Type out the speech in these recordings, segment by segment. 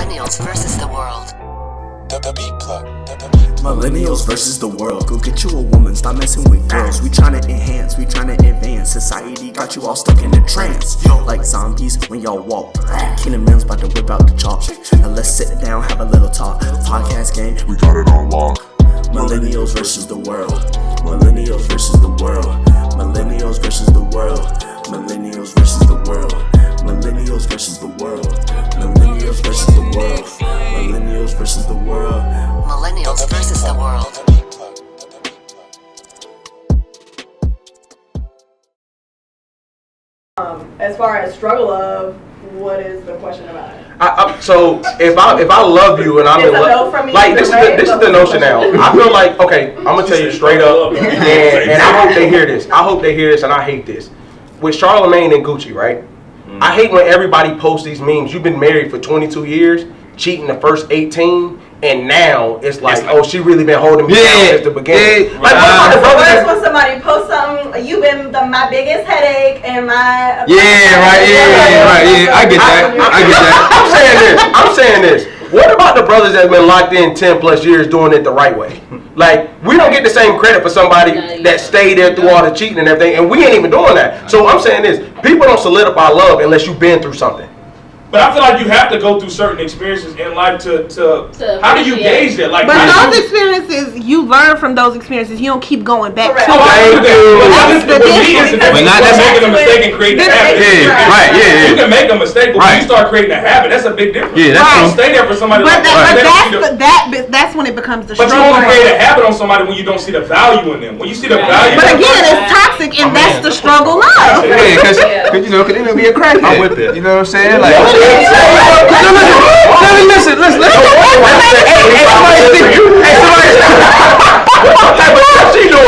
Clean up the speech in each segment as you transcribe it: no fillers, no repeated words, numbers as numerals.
Millennials versus the world. The beat plug. Millennials versus the world. Go get you a woman, stop messing with girls. We tryna enhance, we tryna advance. Society got you all stuck in a trance. Like zombies when y'all walk. Kingdom Mills about to whip out the chalk. Now let's sit down, have a little talk. Podcast game, We got it on lock. Millennials versus the world. Millennials versus the world. Millennials versus the world. Millennials versus the world. Millennials versus the world. Millennials versus the world. Millennials versus the world. Millennials versus the world. The beat plug. As far as struggle of, what is the question about it? So if I love you and I'm It's in a no love, from me like either this way, is but the what's the notion now. question? I feel like, okay, I'm gonna tell you straight up, and I hope they hear this. I hope they hear this, and I hate this. With Charlamagne and Gucci, right? I hate when everybody posts these memes. You've been married for 22 years, cheating the first 18. And now it's like, oh, she really been holding me down since the beginning. Like, what about the brothers? First, when somebody posts something, you've been my biggest headache and my right. I get that. I'm saying this. What about the brothers that's been locked in 10 plus years doing it the right way? Like, we don't get the same credit for somebody that stayed there through all the cheating and everything, and we ain't even doing that. So I'm saying this: people don't solidify love unless you've been through something. But I feel like you have to go through certain experiences in life to how do you gauge that? Like, But those experiences, you learn from those experiences. You don't keep going back Correct. to it. But not that's making a mistake and creating a habit. Yeah. You can make a mistake, but when you start creating a habit, that's a big difference. Yeah, that's you don't true. stay there for somebody But like that's when it becomes the But you struggle. only create a habit on somebody when you don't see the value in them. When you see the value. But again, it's toxic, and that's the struggle love. Yeah, because you know, could even be a crackhead. I'm with it. You know what I'm saying? Like, listen. What type of stuff she doing?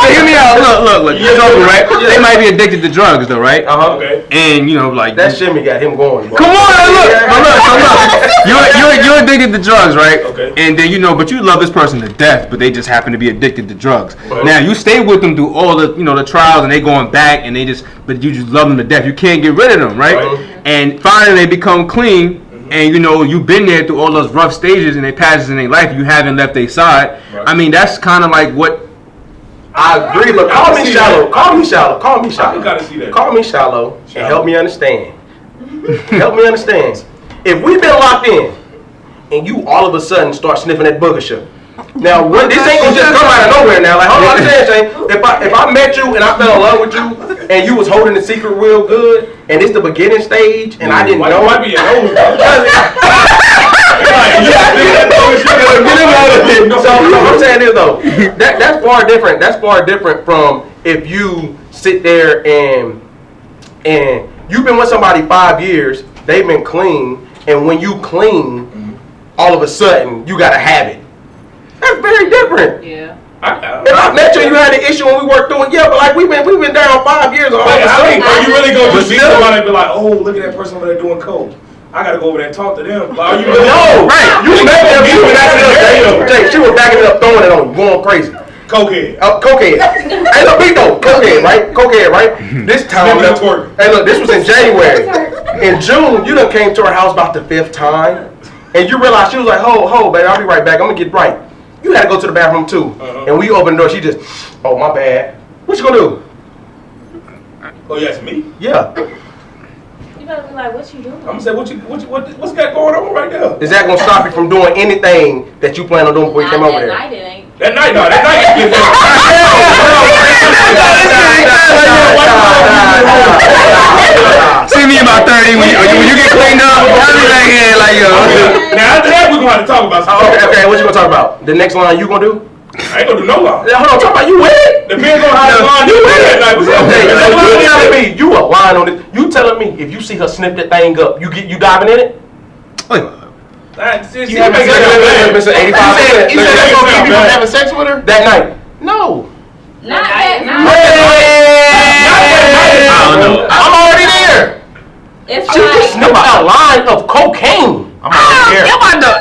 Hear me out. Look. You're joking, right? They might be addicted to drugs, though, right? Okay. And you know, like That shimmy got him going. Bro. Come on, look. You're addicted to drugs, right? Okay. And then but you love this person to death, but they just happen to be addicted to drugs. Right. Now you stay with them through all the the trials, and they going back, and but you just love them to death. You can't get rid of them, right? And finally they become clean. And you've been there through all those rough stages and they passes in their life. You haven't left their side. Right. I mean, that's kind of like what. I agree, but call me shallow. Call me shallow. I gotta see that. Call me shallow and help me understand. Help me understand. If we've been locked in and you all of a sudden start sniffing that booger sugar. Now, this ain't gonna just come out of nowhere now. Like, hold on, understand, Shane. If I met you and I fell in love with you and you was holding the secret real good and it's the beginning stage and I didn't know. Might be your nose. So I'm saying this though, that's far different. That's far different from if you sit there and you've been with somebody 5 years, they've been clean, and when you clean, all of a sudden you got a habit. That's very different. Yeah. If I met you, you had an issue when we worked through it. Yeah, but like we've been down 5 years. All of a sudden, are you really gonna just meet somebody and be like, oh, look at that person over there doing coke? I gotta go over there and talk to them. Like, are you really? No, right? You met them, you was backing it up. Jay, she was backing it up, throwing it on you, going crazy. Cokehead. Cokehead. Hey, look, big though. Cokehead, right? This time, hey, look, this was in January. In June, you done came to her house about the 5th time, and you realized she was like, ho, baby, I'll be right back. I'm gonna get right. You had to go to the bathroom too, and when you open the door, she just, oh my bad. What you gonna do? Oh, yeah, it's me. Yeah. You better be like, what you doing? I'm gonna say, what's got going on right now? Is that gonna stop you from doing anything that you plan on doing before you came over there? That night, no, that night you See me about 30 when you get cleaned up. I'll be like, yeah, like yo. Now after that, we're gonna have to talk about something. Okay, what you gonna talk about? The next line you gonna do? I ain't gonna do no line. Hold on, talk about you with it. Depends on how the line you with it. Like, You telling me you a line on it? You telling me if you see her snip that thing up, you diving in it? You haven't said 85%. You said that's gonna keep you from having sex with her that night? No. Not that night. I don't know. I'm already there. It's She just snipped a line of cocaine. I don't know.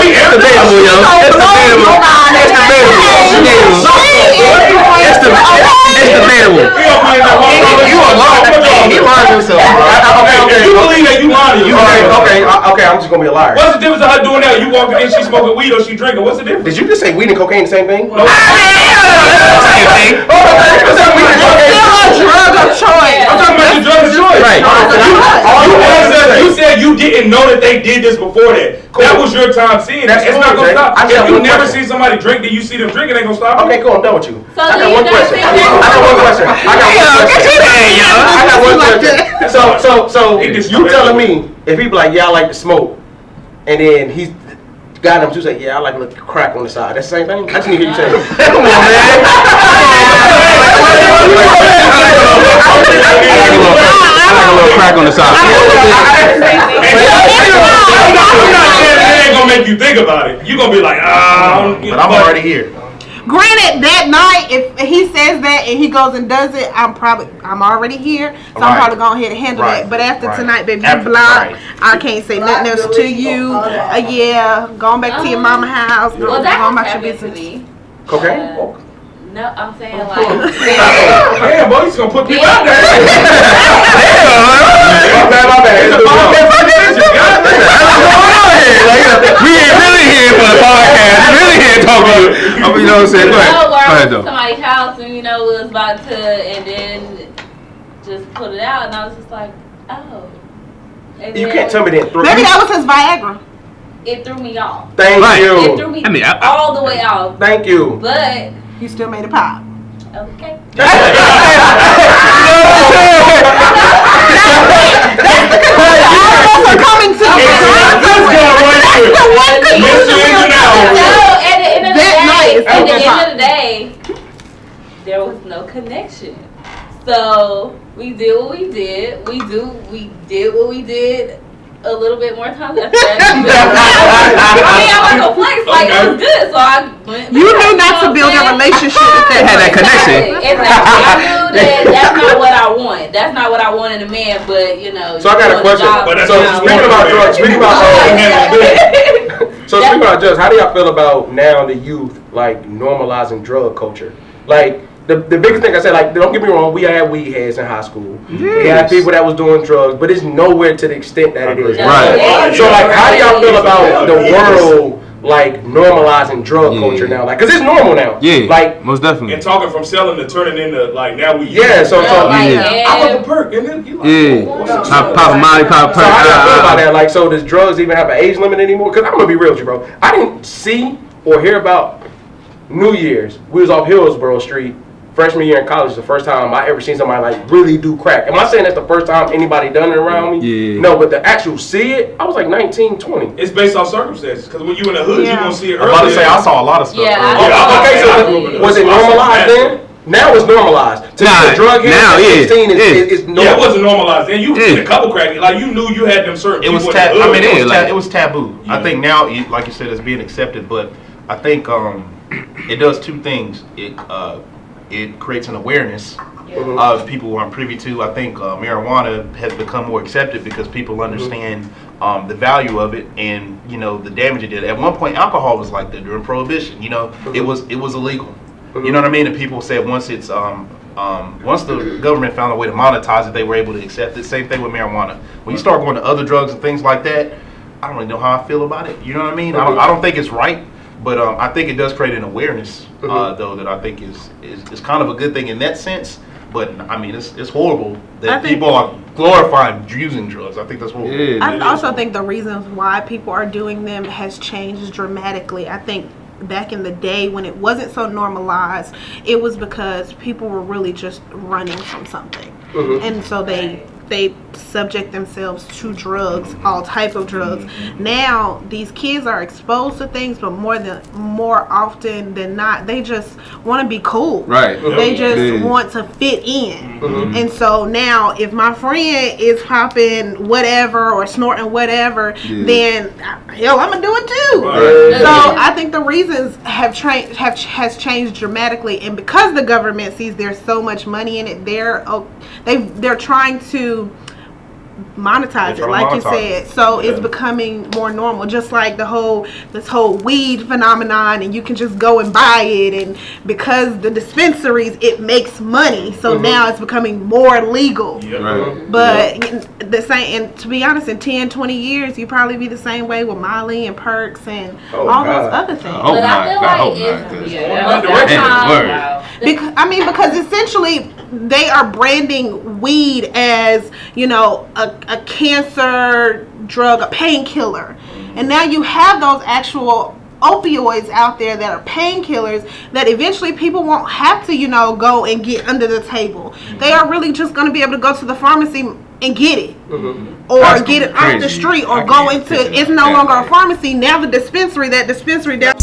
It's debatable, yo. It's debatable. It's debatable. You are lying. He lying to himself. Okay, you believe that you lying to you. Okay, I'm just gonna be a liar. What's the difference of her doing that? You walking in, she smoking weed or she drinking? What's the difference? Did you just say weed and cocaine the same thing? No. Same thing. Drug of choice. I'm talking about the drug of choice. Right. You said you didn't know that they did this before that. Cool. That was your time seeing it. That's It's cool, not gonna Jay. stop. I just If have you one never question. see somebody drink, then you see them drinking, ain't gonna stop. Okay, cool. I'm done with you. So I do got you one guys question. think I got one question. So you telling me if he be like, yeah, I like to smoke, and then he's got him to say, yeah, I like a little crack on the side. That's the same thing. I just need to hear you say it. Come on, man. I like a little crack on the side. It ain't gonna make you think about it. You gonna be like, But I'm already here. Granted, that night, if he says that and he goes and does it, I'm already here, so I'm Right. probably going ahead and handle Right. that. But after Right. tonight, baby, you After blocked. tonight. I can't say nothing else to you. Yeah, going back to your mama house. Well, that going has about your happened to business. me. Cocaine? No, I'm saying like. damn, boy, he's gonna put people out there. My bad. It's a podcast. We ain't really here for the podcast. We really here talking to you. You know what I'm saying? Go ahead. No, where Go I ahead, went to though. somebody's house and we was about to, and then just put it out, and I was just like, oh. And You then can't tell me that. Maybe that was his Viagra. It threw me off. Thank Right. It threw you. me I mean, all the way off. Thank you. But You still made it pop. okay. All coming to me. So at the end of the That day, night is at the okay. end of the day, there was no connection. So we did what we did. We did what we did a little bit more times after that. I mean, I'm not gonna flex. Like it was good, so I went. You knew back, not to build a relationship with that. Had that connection. Exactly. I knew that that's not what I want. That's not what I want in a man. But you know. So I got a question. But that's So what you speaking want. about drugs, speaking about So speaking about drugs, how do y'all feel about now the youth like normalizing drug culture? Like the biggest thing I said, like don't get me wrong, we had weed heads in high school. We had people that was doing drugs, but it's nowhere to the extent that it is. Right. So like, how do y'all feel about the world like normalizing drug culture now? Like, cause it's normal now. Yeah. Like, most definitely. And talking from selling to turning into like now we. yeah. So Yeah. I want the perk, and then you like, Yeah. what's Pop a Molly, pop a So how do y'all feel about perk. that? Like, so does drugs even have an age limit anymore? Because I'm going to be real with you, bro. I didn't see or hear about New Year's. We was off Hillsborough Street. Freshman year in college, the first time I ever seen somebody like really do crack. Am I saying that's the first time anybody done it around me? Yeah. No, but the actual see it, I was like 19, 20. It's based off circumstances. Because when you in the hood, you gonna see it I'm about to earlier. say I saw a lot of stuff. Yeah, earlier. Okay, so Absolutely. was it normalized then? Now it's normalized. To Nah, be a drug head now, at yeah, 16 yeah. is normal. Yeah, it wasn't normalized then. You seen Yeah. a couple crack, like you knew you had them certain It was people in the I hood. mean, Yeah, like- it was taboo. Yeah. I think now, like you said, it's being accepted. But I think it does two things. It creates an awareness of people who aren't privy to. I think marijuana has become more accepted because people understand the value of it and the damage it did. At one point, alcohol was like that during Prohibition. It was illegal. You know what I mean? And people said once it's once the government found a way to monetize it, they were able to accept it. Same thing with marijuana. When you start going to other drugs and things like that, I don't really know how I feel about it. You know what I mean? I don't think it's right, but I think it does create an awareness, though, that I think is kind of a good thing in that sense. But I mean, it's horrible that people are glorifying using drugs. I think that's horrible. Yeah. I also think the reasons why people are doing them has changed dramatically. I think back in the day when it wasn't so normalized, it was because people were really just running from something, and so they subject themselves to drugs, all type of drugs. Now these kids are exposed to things, but more often than not, they just want to be cool. Right. They just Yeah. want to fit in. And so now if my friend is popping whatever or snorting whatever, then hell, I'm gonna do it too. Right. So I think the reasons has changed dramatically, and because the government sees there's so much money in it, they're trying to monetize They're it, trying like to you monetize said. it. So it's Yeah. becoming more normal, just like this whole weed phenomenon, and you can just go and buy it, and because the dispensaries, it makes money. So now it's becoming more legal. Right. But the same, and to be honest, in 10, 20 years, you probably be the same way with Molly and perks and all those other things. hope But I not. feel I like hope it's, not, 'cause- yeah, Word. that's Word. wow. Because essentially they are branding weed as, you know, a cancer drug, a painkiller. And now you have those actual opioids out there that are painkillers that eventually people won't have to, you know, go and get under the table. They are really just going to be able to go to the pharmacy and get it. Or That's get it crazy. off the street, I or go can't into, picture it's that. no longer a pharmacy, now the dispensary, that dispensary down